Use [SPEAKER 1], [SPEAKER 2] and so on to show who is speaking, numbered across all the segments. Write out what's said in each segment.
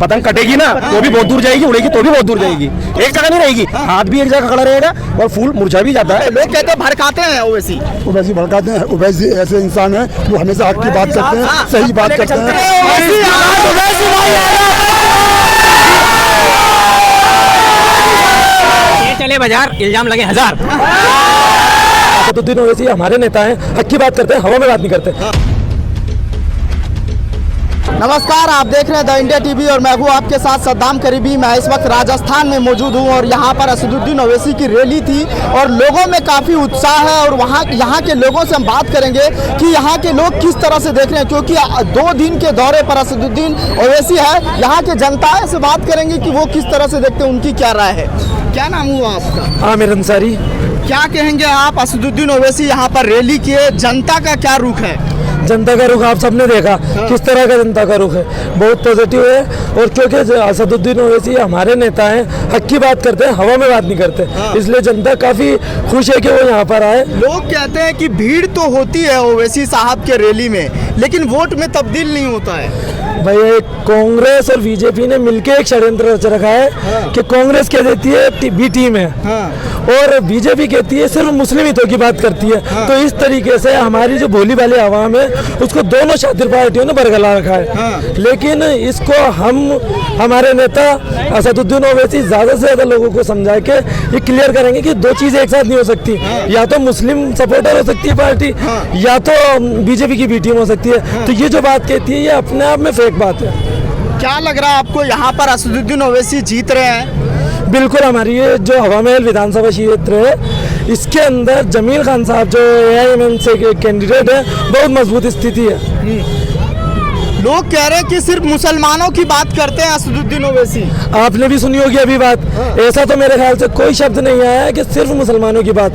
[SPEAKER 1] पतंग कटेगी ना तो भी बहुत दूर जाएगी, उड़ेगी तो भी बहुत दूर जाएगी, एक जगह नहीं रहेगी। हाथ भी एक जगह खड़ा रहेगा और फूल मुरझा भी जाता है।
[SPEAKER 2] लोग कहते हैं भड़काते हैं ओवैसी।
[SPEAKER 3] ओवैसी भड़काते हैं। ओवैसी ऐसे इंसान है जो हमेशा हक की बात करते हैं, सही बात करते हैं।
[SPEAKER 1] चले बाजार, इल्जाम लगे 1000। असदुद्दीन ओवैसी हमारे नेता हैं, हक की बात करते हैं, हवा में बात नहीं करते।
[SPEAKER 2] नमस्कार, आप देख रहे हैं द इंडिया टीवी और मैं हूँ आपके साथ सद्दाम करीबी। मैं इस वक्त राजस्थान में मौजूद हूँ और यहाँ पर असदुद्दीन ओवैसी की रैली थी और लोगों में काफ़ी उत्साह है और यहाँ के लोगों से हम बात करेंगे कि यहाँ के लोग किस तरह से देख रहे हैं, क्योंकि 2 दिन के दौरे पर असदुद्दीन ओवैसी है। यहाँ के जनता से बात करेंगे कि वो किस तरह से देखते हैं, उनकी क्या राय है। क्या नाम हुआ आपका?
[SPEAKER 1] आमिर अंसारी।
[SPEAKER 2] क्या कहेंगे आप? असदुद्दीन ओवैसी यहाँ पर रैली किए, जनता का क्या रुख है?
[SPEAKER 1] जनता का रुख आप सबने देखा किस तरह का जनता का रुख है, बहुत पॉजिटिव है। और क्योंकि असदुद्दीन ओवैसी हमारे नेता हैं, हक की बात करते हैं, हवा में बात नहीं करते, इसलिए जनता काफ़ी खुश है कि वो यहाँ पर आए।
[SPEAKER 2] लोग कहते हैं कि भीड़ तो होती है ओवैसी साहब के रैली में, लेकिन वोट में तब्दील नहीं होता है।
[SPEAKER 1] भाई कांग्रेस और बीजेपी ने मिलकर एक षड्यंत्र रच रखा है कि कांग्रेस कह देती है बी टीम है और बीजेपी कहती है सिर्फ मुस्लिम हितों की बात करती है। तो इस तरीके से हमारी जो भोली भाली आवाम है उसको दोनों शातिर पार्टियों ने बरगला रखा है। लेकिन इसको हमारे नेता असदुद्दीन ओवैसी ज़्यादा से ज़्यादा लोगों को समझा के ये क्लियर करेंगे कि 2 चीज़ें एक साथ नहीं हो सकती, या तो मुस्लिम सपोर्टर हो सकती है पार्टी या तो बीजेपी की बी टीम हो सकती है। तो ये जो बात कहती है ये अपने आप में फेक बात है।
[SPEAKER 2] क्या लग रहा है आपको, यहाँ पर असदुद्दीन ओवैसी जीत रहे हैं?
[SPEAKER 1] बिल्कुल, हमारी ये जो हवा महल विधानसभा क्षेत्र है इसके अंदर जमील खान साहब जो AIMM से कैंडिडेट है, बहुत मजबूत स्थिति है।
[SPEAKER 2] लोग कह रहे हैं कि सिर्फ मुसलमानों की बात करते हैं असदुद्दीन ओवैसी।
[SPEAKER 1] आपने भी सुनी होगी अभी बात, ऐसा तो मेरे ख्याल से कोई शब्द नहीं आया है कि सिर्फ मुसलमानों की बात।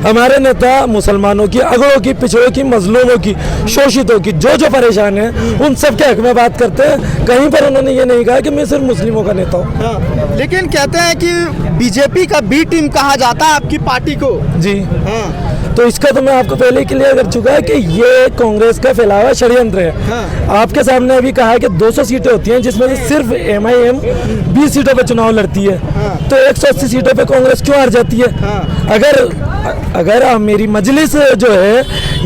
[SPEAKER 1] हमारे नेता मुसलमानों की, अगड़ों की, पिछड़ों की, मजलूमों की, शोषितों की, जो परेशान है उन सब के हक में बात करते हैं। कहीं पर उन्होंने ये नहीं कहा कि मैं सिर्फ मुस्लिमों का नेता हूँ।
[SPEAKER 2] लेकिन कहते हैं कि बीजेपी का बी टीम कहा जाता है आपकी पार्टी को।
[SPEAKER 1] जी तो इसका तो मैं आपको पहले ही क्लियर कर चुका है कि ये कांग्रेस का फैला हुआ षड्यंत्र है। आपके सामने अभी कहा है कि 200 सीटें होती हैं जिसमें से सिर्फ MIM 20 सीटों पे चुनाव लड़ती है, तो 180 सीटों पे कांग्रेस क्यों हार जाती है? अगर मेरी मजलिस जो है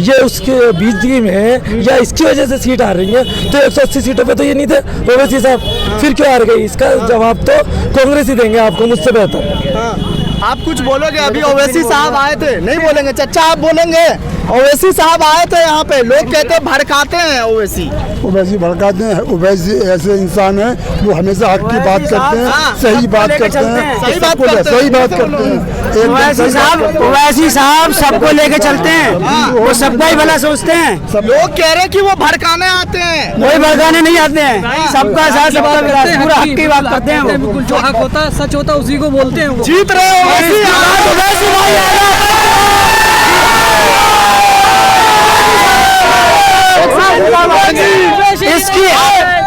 [SPEAKER 1] ये उसके बीच में है या इसकी वजह से सीट हार रही है तो 180 सीटों पे तो ये नहीं थे ओवैसी साहब, फिर क्यों हार गई? इसका जवाब तो कांग्रेस ही देंगे आपको मुझसे बेहतर।
[SPEAKER 2] आप कुछ बोलोगे? अभी ओवैसी साहब आए थे, नहीं बोलेंगे? चचा आप बोलेंगे? ओवैसी साहब आए थे यहाँ पे, लोग कहते हैं भड़काते हैं ओवैसी।
[SPEAKER 3] ओवैसी भड़काते हैं। ओवैसी ऐसे इंसान है जो हमेशा हक की बात करते हैं, सही बात करते हैं, सही बात करते हैं।
[SPEAKER 4] ओवैसी साहब सबको लेके चलते हैं, वो सबका ही भला सोचते हैं।
[SPEAKER 2] लोग कह रहे हैं कि वो भड़काने आते हैं।
[SPEAKER 4] कोई भड़काने नहीं आते हैं, सबका साथ सबका विकास, पूरा हक की बात करते हैं।
[SPEAKER 5] बिल्कुल जो हक होता है, सच होता है, उसी को बोलते हैं।
[SPEAKER 2] जीत रहे हो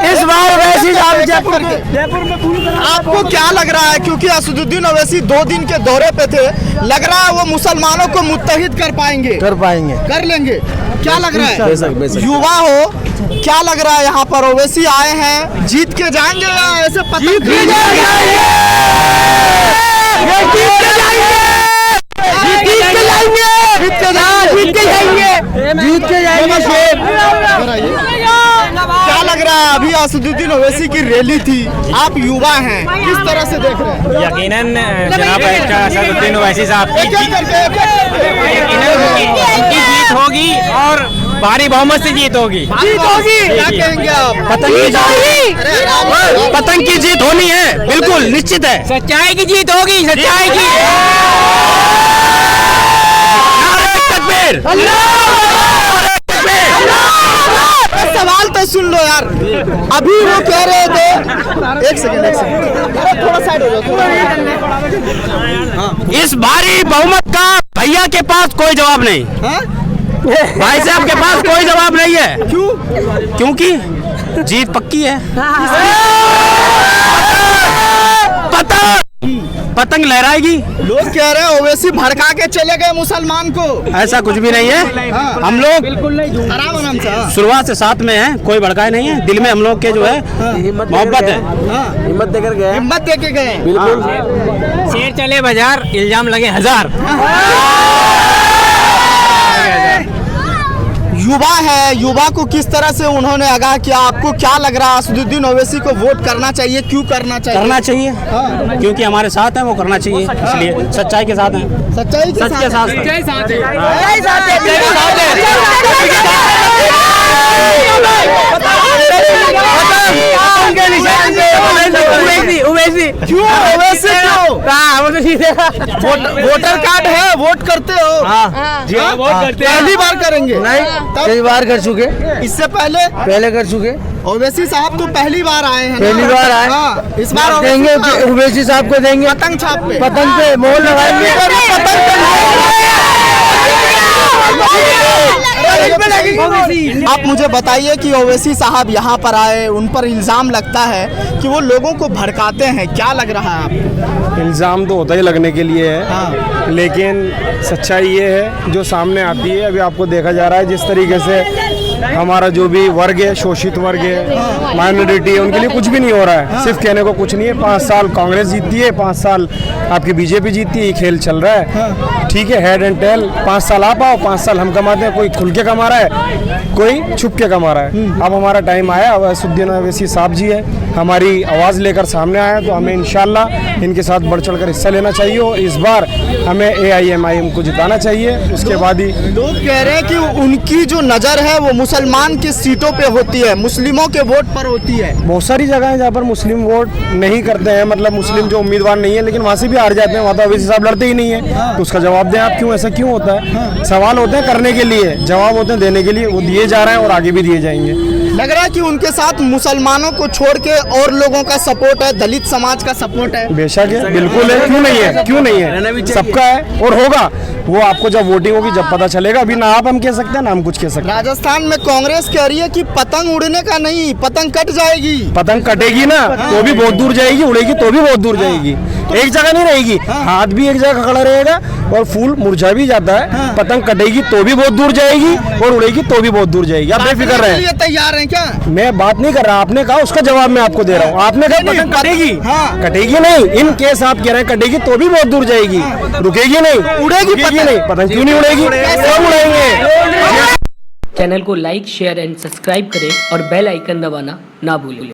[SPEAKER 4] इस बार ओवैसी साहब जयपुर
[SPEAKER 2] में आपको क्या लग रहा है? क्योंकि असदुद्दीन ओवैसी 2 दिन के दौरे पे थे, लग रहा है वो मुसलमानों को मुत्तहिद कर लेंगे। क्या लग रहा है?
[SPEAKER 1] बेशक।
[SPEAKER 2] युवा हो, क्या लग रहा है यहाँ पर ओवैसी आए हैं, जीत के जाएंगे या ऐसे जीत के जाएंगे। क्या लग रहा है? अभी असदुद्दीन ओवैसी की रैली थी, आप युवा हैं, किस तरह से देख रहे हैं?
[SPEAKER 6] यकीनन जनाब असदुद्दीन ओवैसी साहब की जीत होगी और भारी बहुमत से जीत होगी।
[SPEAKER 2] क्या कहेंगे आप?
[SPEAKER 6] पतंग की जीत होनी है, बिल्कुल निश्चित है। सच्चाई की जीत होगी, सच्चाई की।
[SPEAKER 2] सवाल तो सुन लो यार, अभी वो कह रहे थे, एक सेकंड थोड़ा साइड हो जाओ।
[SPEAKER 6] इस भारी बहुमत का भैया के पास कोई जवाब नहीं, भाई साहब के पास कोई जवाब नहीं है।
[SPEAKER 2] क्यों?
[SPEAKER 6] क्योंकि जीत पक्की है। पता पतंग लहराएगी।
[SPEAKER 2] लोग कह रहे हैं ओवैसी भड़का के चले गए मुसलमान को।
[SPEAKER 6] ऐसा कुछ भी नहीं है। हम लोग
[SPEAKER 2] आराम आराम से
[SPEAKER 6] शुरुआत से साथ में हैं, कोई भड़काए नहीं है। दिल में हम लोग के जो है मोहब्बत है।
[SPEAKER 2] हिम्मत दे के गए।
[SPEAKER 6] बिल्कुल। शेर चले बाजार, इल्जाम लगे हजार।
[SPEAKER 2] युवा है, युवा को किस तरह से उन्होंने आगाह किया? आपको क्या लग रहा है असदुद्दीन ओवैसी को वोट करना चाहिए? क्यों करना चाहिए?
[SPEAKER 6] करना चाहिए क्योंकि हमारे साथ है, वो करना चाहिए, इसलिए सच्चाई के साथ हैं।
[SPEAKER 2] सच्चाई
[SPEAKER 6] सच के साथ
[SPEAKER 2] वोटर कार्ड है, वोट करते हो?
[SPEAKER 6] वोट करते हैं।
[SPEAKER 2] पहली बार करेंगे?
[SPEAKER 4] कई बार कर चुके,
[SPEAKER 2] इससे पहले
[SPEAKER 4] कर चुके।
[SPEAKER 2] ओवैसी साहब तो पहली बार आए हैं।
[SPEAKER 4] पहली बार आए।
[SPEAKER 2] हाँ, इस बार
[SPEAKER 4] देंगे, ओवैसी साहब को देंगे
[SPEAKER 2] पतंग छाप पे,
[SPEAKER 4] पतंग पे मोहर लगाएंगे।
[SPEAKER 2] आप मुझे बताइए कि ओवैसी साहब यहाँ पर आए, उन पर इल्जाम लगता है कि वो लोगों को भड़काते हैं, क्या लग रहा है आपको?
[SPEAKER 7] इल्ज़ाम तो होता ही लगने के लिए है, लेकिन सच्चाई ये है जो सामने आती है। अभी आपको देखा जा रहा है जिस तरीके से हमारा जो भी वर्ग है, शोषित वर्ग है, माइनॉरिटी है, उनके लिए कुछ भी नहीं हो रहा है। सिर्फ कहने को कुछ नहीं है। 5 साल कांग्रेस जीतती है, 5 साल आपकी बीजेपी जीतती है, ये खेल चल रहा है। ठीक है, हेड एंड टेल। 5 साल आप आओ, 5 साल हम कमाते हैं। कोई खुल के कमा रहा है, कोई छुप के कमा रहा है। अब हमारा टाइम आया। अब असदुद्दीन ओवैसी साहब जी है, हमारी आवाज़ लेकर सामने आए, तो हमें इंशाल्लाह इनके साथ बढ़ चढ़ कर हिस्सा लेना चाहिए और इस बार हमें AIMIM को जिताना चाहिए। उसके बाद ही
[SPEAKER 2] लोग कह रहे हैं कि उनकी जो नज़र है वो मुसलमान की सीटों पे होती है, मुस्लिमों के वोट पर होती है।
[SPEAKER 7] बहुत सारी जगह है जहाँ पर मुस्लिम वोट नहीं करते हैं, मतलब मुस्लिम जो उम्मीदवार नहीं है, लेकिन वहाँ से भी हार जाते हैं। वहाँ तो ओवैसी साहब लड़ते ही नहीं है, तो उसका जवाब दें आप, क्यों ऐसा क्यों होता है? सवाल होते हैं करने के लिए, जवाब होते हैं देने के लिए। वो दिए जा रहे हैं और आगे भी दिए जाएंगे।
[SPEAKER 2] लग रहा है कि उनके साथ मुसलमानों को छोड़ के और लोगों का सपोर्ट है, दलित समाज का सपोर्ट है।
[SPEAKER 7] बेशक है, बिल्कुल है, क्यों नहीं है, क्यों नहीं है, सबका है और होगा। वो आपको जब वोटिंग होगी जब पता चलेगा। अभी ना आप हम कह सकते हैं ना हम कुछ कह सकते हैं।
[SPEAKER 2] राजस्थान में कांग्रेस कह रही है कि पतंग उड़ने का नहीं, पतंग कट जाएगी।
[SPEAKER 7] पतंग कटेगी ना तो भी बहुत दूर जाएगी, उड़ेगी तो भी बहुत दूर जाएगी, एक जगह नहीं रहेगी। हाथ भी एक जगह खड़ा रहेगा और फूल मुरझा भी जाता है। पतंग कटेगी तो भी बहुत दूर जाएगी और उड़ेगी तो भी बहुत दूर जाएगी। आप बेफिक्र रहें।
[SPEAKER 2] ये तैयार हैं क्या?
[SPEAKER 7] मैं बात नहीं कर रहा, आपने कहा उसका जवाब मैं आपको दे रहा हूँ। आपने कहा पतंग कटेगी, कटेगी नहीं। इन केस आप कह रहे हैं कटेगी तो भी बहुत दूर जाएगी, रुकेगी नहीं, उड़ेगी नहीं। पतंग क्यों नहीं उड़ेगी? सब उड़ेंगे।
[SPEAKER 8] चैनल को लाइक, शेयर एंड सब्सक्राइब करें और बेल आइकन दबाना ना भूलें।